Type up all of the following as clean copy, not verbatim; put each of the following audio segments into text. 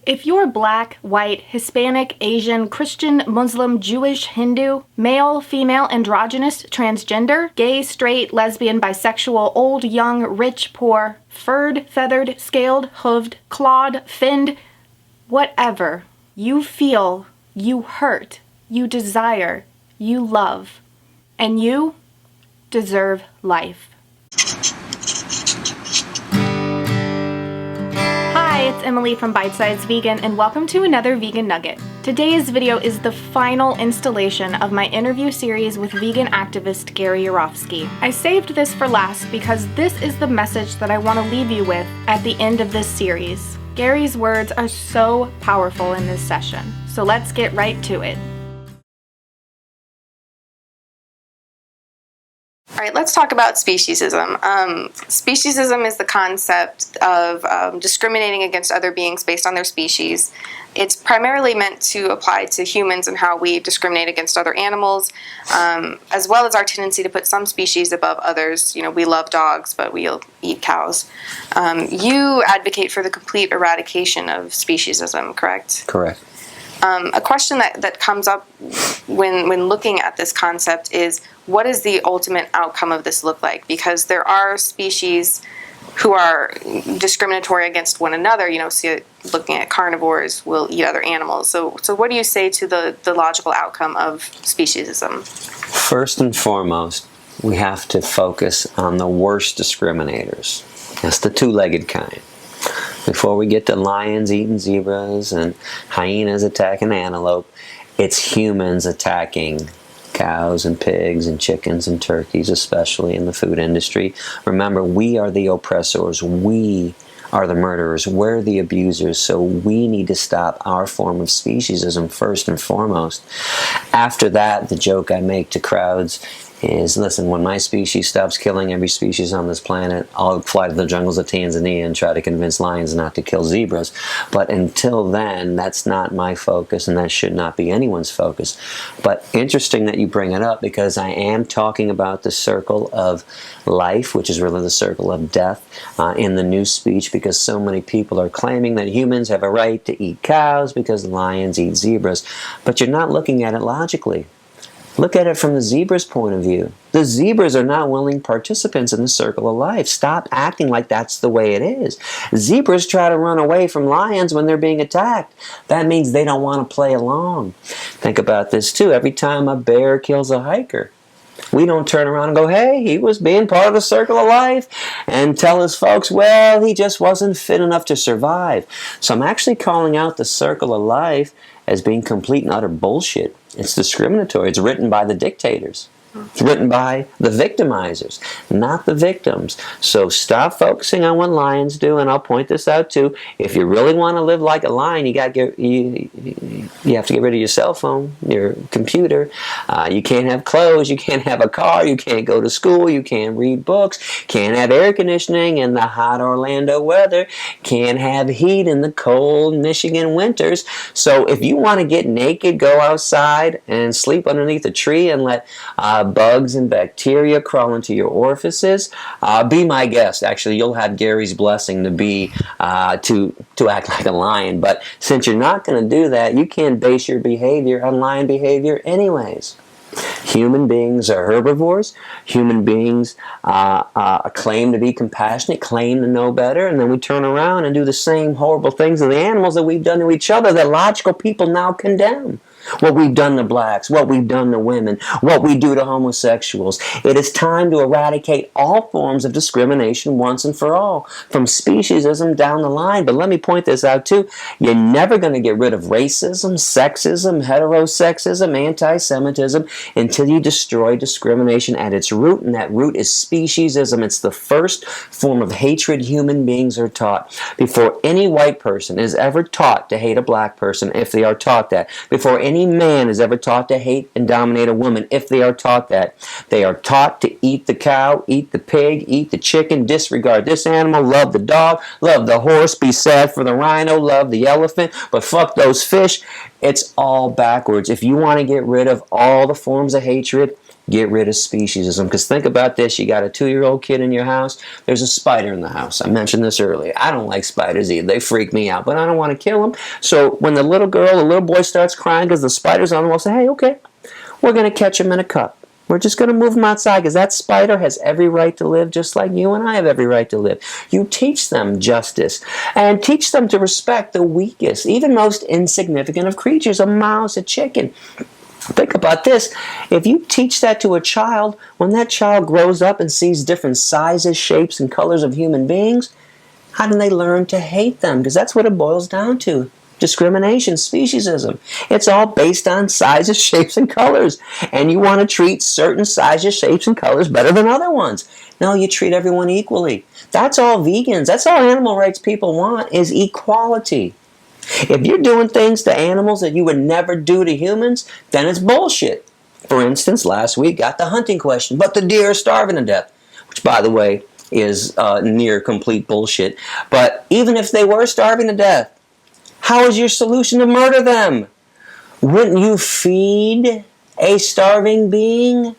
If you're black, white, Hispanic, Asian, Christian, Muslim, Jewish, Hindu, male, female, androgynous, transgender, gay, straight, lesbian, bisexual, old, young, rich, poor, furred, feathered, scaled, hooved, clawed, finned, whatever you feel, you hurt, you desire, you love, and you deserve life. Hi, it's Emily from Bite Size Vegan, and welcome to another Vegan Nugget. Today's video is the final installation of my interview series with vegan activist Gary Yourofsky. I saved this for last because this is the message that I want to leave you with at the end of this series. Gary's words are so powerful in this session, so let's get right to it. All right, let's talk about speciesism. Speciesism is the concept of discriminating against other beings based on their species. It's primarily meant to apply to humans and how we discriminate against other animals, as well as our tendency to put some species above others. You know, we love dogs, but we'll eat cows. You advocate for the complete eradication of speciesism, correct? Correct. A question that comes up when looking at this concept is, what does the ultimate outcome of this look like? Because there are species who are discriminatory against one another. You know, looking at carnivores will eat other animals. So what do you say to the logical outcome of speciesism? First and foremost, we have to focus on the worst discriminators. That's the two-legged kind. Before we get to lions eating zebras and hyenas attacking antelope, it's humans attacking cows and pigs and chickens and turkeys, especially in the food industry. Remember, we are the oppressors. We are the murderers. We're the abusers. So we need to stop our form of speciesism first and foremost. After that, the joke I make to crowds is, listen, when my species stops killing every species on this planet, I'll fly to the jungles of Tanzania and try to convince lions not to kill zebras. But until then, that's not my focus, and that should not be anyone's focus. But interesting that you bring it up, because I am talking about the circle of life, which is really the circle of death, in the new speech, because so many people are claiming that humans have a right to eat cows because lions eat zebras. But you're not looking at it logically. Look at it from the zebra's point of view. The zebras are not willing participants in the circle of life. Stop acting like that's the way it is. Zebras try to run away from lions when they're being attacked. That means they don't want to play along. Think about this too. Every time a bear kills a hiker, we don't turn around and go, hey, he was being part of the circle of life, and tell his folks, well, he just wasn't fit enough to survive. So I'm actually calling out the circle of life as being complete and utter bullshit. It's discriminatory. It's written by the dictators. It's written by the victimizers, not the victims. So stop focusing on what lions do, and I'll point this out too. If you really want to live like a lion, you have to get rid of your cell phone, your computer. You can't have clothes. You can't have a car. You can't go to school. You can't read books. Can't have air conditioning in the hot Orlando weather. Can't have heat in the cold Michigan winters. So if you want to get naked, go outside and sleep underneath a tree and let bugs and bacteria crawl into your orifices. Be my guest. Actually, you'll have Gary's blessing to be to act like a lion. But since you're not going to do that, you can't base your behavior on lion behavior anyways. Human beings are herbivores. Human beings claim to be compassionate, claim to know better, and then we turn around and do the same horrible things to the animals that we've done to each other that logical people now condemn. What we've done to blacks, what we've done to women, what we do to homosexuals. It is time to eradicate all forms of discrimination once and for all, from speciesism down the line. But let me point this out too. You're never going to get rid of racism, sexism, heterosexism, anti-Semitism until you destroy discrimination at its root, and that root is speciesism. It's the first form of hatred human beings are taught. Before any white person is ever taught to hate a black person, if they are taught that, before any man is ever taught to hate and dominate a woman, if they are taught that, they are taught to eat the cow, eat the pig, eat the chicken, disregard this animal, love the dog, love the horse, be sad for the rhino, love the elephant, but fuck those fish. It's all backwards. If you want to get rid of all the forms of hatred, get rid of speciesism. Because think about this, you got a 2-year-old kid in your house, there's a spider in the house. I mentioned this earlier. I don't like spiders either. They freak me out, but I don't want to kill them. So when the little girl, the little boy starts crying because the spider's on the wall, say, hey, okay, we're going to catch him in a cup. We're just going to move him outside because that spider has every right to live just like you and I have every right to live. You teach them justice and teach them to respect the weakest, even most insignificant of creatures, a mouse, a chicken. Think about this. If you teach that to a child, when that child grows up and sees different sizes, shapes, and colors of human beings, how do they learn to hate them? Because that's what it boils down to. Discrimination, speciesism. It's all based on sizes, shapes, and colors. And you want to treat certain sizes, shapes, and colors better than other ones. No, you treat everyone equally. That's all vegans, that's all animal rights people want, is equality. If you're doing things to animals that you would never do to humans, then it's bullshit. For instance, last week got the hunting question, but the deer are starving to death, which, by the way, is near complete bullshit. But even if they were starving to death, how is your solution to murder them? Wouldn't you feed a starving being?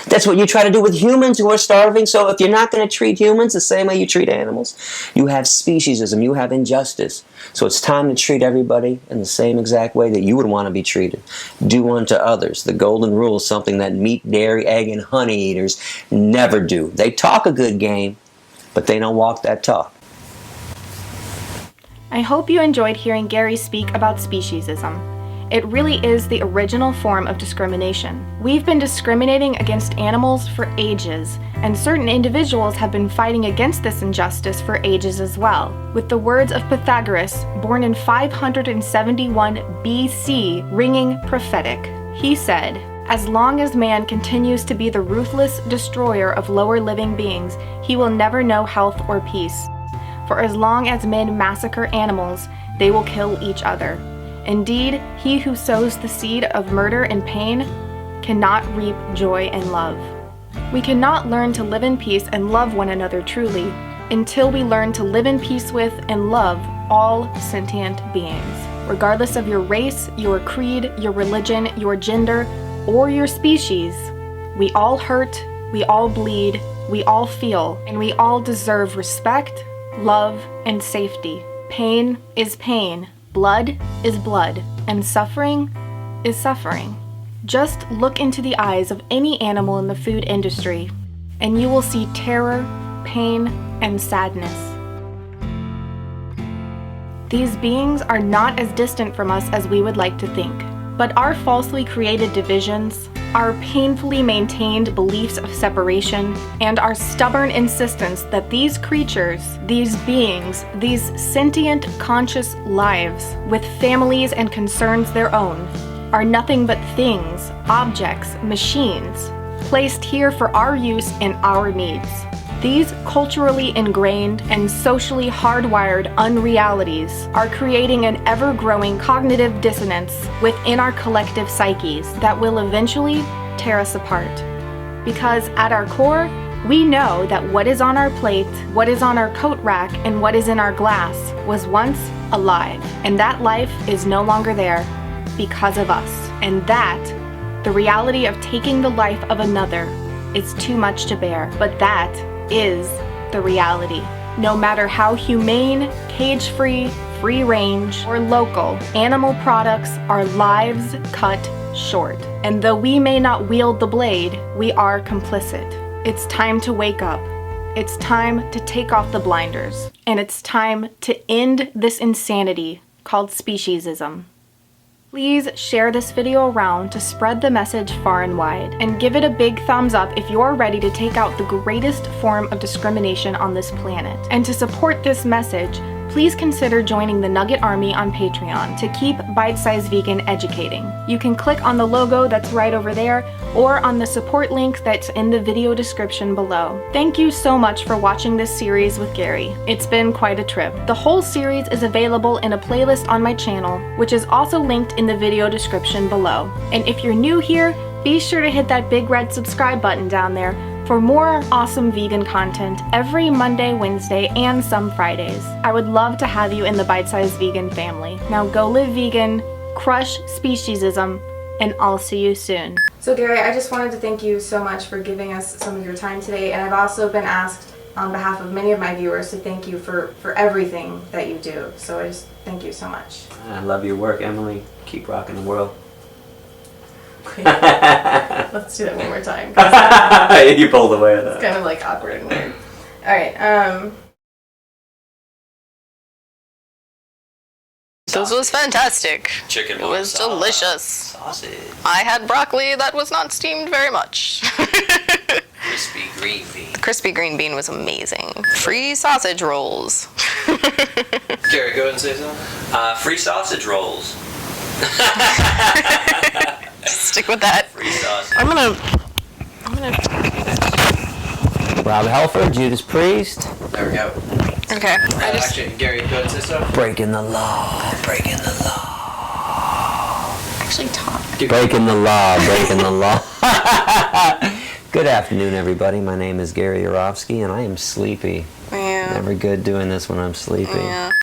That's what you try to do with humans who are starving. So if you're not going to treat humans the same way you treat animals, you have speciesism, you have injustice. So it's time to treat everybody in the same exact way that you would want to be treated. Do unto others. The golden rule is something that meat, dairy, egg, and honey eaters never do. They talk a good game, but they don't walk that talk. I hope you enjoyed hearing Gary speak about speciesism. It really is the original form of discrimination. We've been discriminating against animals for ages, and certain individuals have been fighting against this injustice for ages as well. With the words of Pythagoras, born in 571 BC, ringing prophetic. He said, "As long as man continues to be the ruthless destroyer of lower living beings, he will never know health or peace. For as long as men massacre animals, they will kill each other. Indeed, he who sows the seed of murder and pain cannot reap joy and love." We cannot learn to live in peace and love one another truly until we learn to live in peace with and love all sentient beings. Regardless of your race, your creed, your religion, your gender, or your species, we all hurt, we all bleed, we all feel, and we all deserve respect, love, and safety. Pain is pain, blood is blood, and suffering is suffering. Just look into the eyes of any animal in the food industry, and you will see terror, pain, and sadness. These beings are not as distant from us as we would like to think, but our falsely created divisions, our painfully maintained beliefs of separation, and our stubborn insistence that these creatures, these beings, these sentient, conscious lives, with families and concerns their own, are nothing but things, objects, machines, placed here for our use and our needs. These culturally ingrained and socially hardwired unrealities are creating an ever-growing cognitive dissonance within our collective psyches that will eventually tear us apart. Because at our core, we know that what is on our plate, what is on our coat rack, and what is in our glass was once alive, and that life is no longer there because of us. And that, the reality of taking the life of another, is too much to bear. But that is the reality. No matter how humane, cage-free, free-range, or local, animal products are lives cut short. And though we may not wield the blade, we are complicit. It's time to wake up. It's time to take off the blinders. And it's time to end this insanity called speciesism. Please share this video around to spread the message far and wide, and give it a big thumbs up if you're ready to take out the greatest form of discrimination on this planet. And to support this message, please consider joining the Nugget Army on Patreon to keep Bite Size Vegan educating. You can click on the logo that's right over there, or on the support link that's in the video description below. Thank you so much for watching this series with Gary. It's been quite a trip. The whole series is available in a playlist on my channel, which is also linked in the video description below. And if you're new here, be sure to hit that big red subscribe button down there for more awesome vegan content every Monday, Wednesday, and some Fridays. I would love to have you in the Bite Size Vegan family. Now go live vegan, crush speciesism, and I'll see you soon. So Gary, I just wanted to thank you so much for giving us some of your time today, and I've also been asked on behalf of many of my viewers to thank you for everything that you do. So I just thank you so much. I love your work, Emily. Keep rocking the world. Let's do that one more time. You pulled away with that. It's kind of like awkward and weird. Alright, This was fantastic. Chicken It was delicious. Sausage. I had broccoli that was not steamed very much. Crispy green bean. Crispy green bean was amazing. Free sausage rolls. Gary, go ahead and say something. Free sausage rolls. Stick with that. Free sausage. I'm gonna. Rob Halford, Judas Priest. There we go. Okay. Actually, Gary, go ahead and say something. Breaking the law. Breaking the law. actually talk. Breaking the law. Breaking the law. Good afternoon, everybody. My name is Gary Yourofsky, and I am sleepy. Yeah. Never good doing this when I'm sleepy. Yeah.